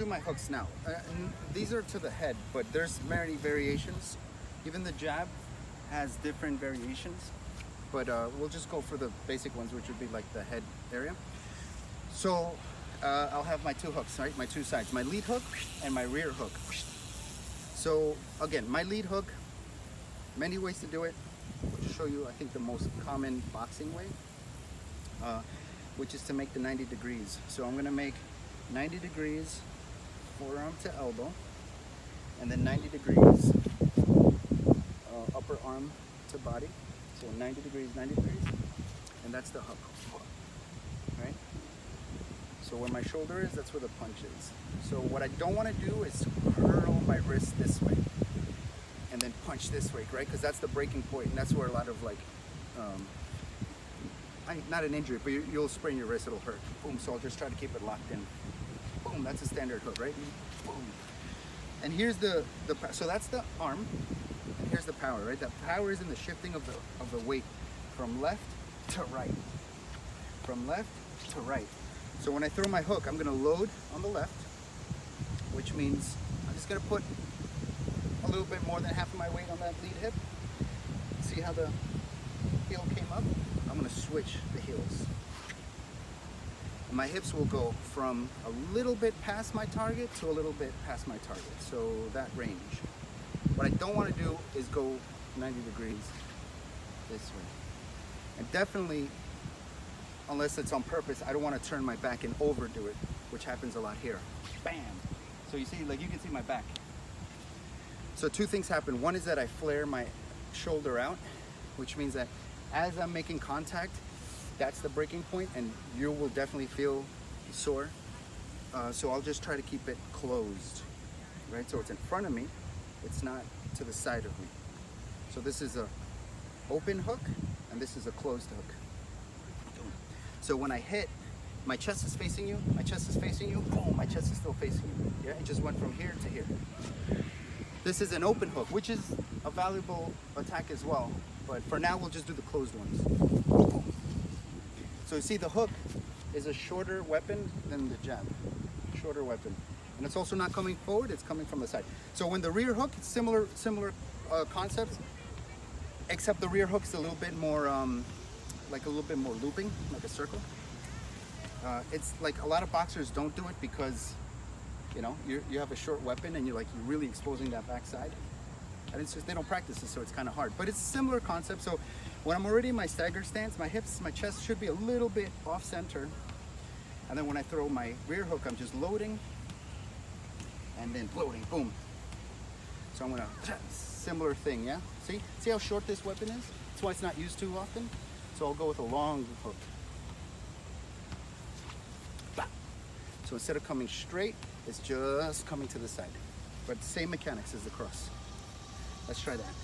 Do my hooks now. And these are to the head, but there's many variations. Even the jab has different variations, but we'll just go for the basic ones, which would be like the head area. So I'll have my two hooks, right? My two sides, my lead hook and my rear hook. So again, my lead hook, many ways to do it. I'll show you, I think, the most common boxing way, which is to make the 90 degrees. So I'm gonna make 90 degrees forearm to elbow, and then 90 degrees upper arm to body. So 90 degrees, 90 degrees, and that's the hook, right? So where my shoulder is, that's where the punch is. So what I don't want to do is curl my wrist this way and then punch this way, right? Because that's the breaking point, and that's where a lot of like, not an injury, but you'll sprain your wrist, it'll hurt. Boom, so I'll just try to keep it locked in. Boom, that's a standard hook, right? Boom. And here's so that's the arm, and here's the power, right? The power is in the shifting of the weight from left to right. From left to right. So when I throw my hook, I'm gonna load on the left, which means I'm just gonna put a little bit more than half of my weight on that lead hip. See how the heel came up? I'm gonna switch the heels. And my hips will go from a little bit past my target to a little bit past my target. So that range. What I don't want to do is go 90 degrees this way. And definitely, unless it's on purpose, I don't want to turn my back and overdo it, which happens a lot here. Bam! So you see, like you can see my back. So two things happen. One is that I flare my shoulder out, which means that as I'm making contact, that's the breaking point, and you will definitely feel sore. So I'll just try to keep it closed, right? So it's in front of me, it's not to the side of me. So this is a open hook, and this is a closed hook. So when I hit, my chest is facing you, my chest is facing you, boom, my chest is still facing you. Yeah, it just went from here to here. This is an open hook, which is a valuable attack as well, but for now we'll just do the closed ones. So you see, the hook is a shorter weapon than the jab, shorter weapon. And it's also not coming forward, it's coming from the side. So when the rear hook, it's similar concepts, except the rear hook's a little bit more, like a little bit more looping, like a circle. It's like a lot of boxers don't do it because, you know, you have a short weapon and you're really exposing that backside. And it's just, they don't practice it, so it's kind of hard. But it's a similar concept. So when I'm already in my stagger stance, my hips, my chest should be a little bit off center. And then when I throw my rear hook, I'm just loading and then loading, boom. So I'm gonna, similar thing, yeah? See how short this weapon is? That's why it's not used too often. So I'll go with a long hook. So instead of coming straight, it's just coming to the side. But same mechanics as the cross. Let's try that.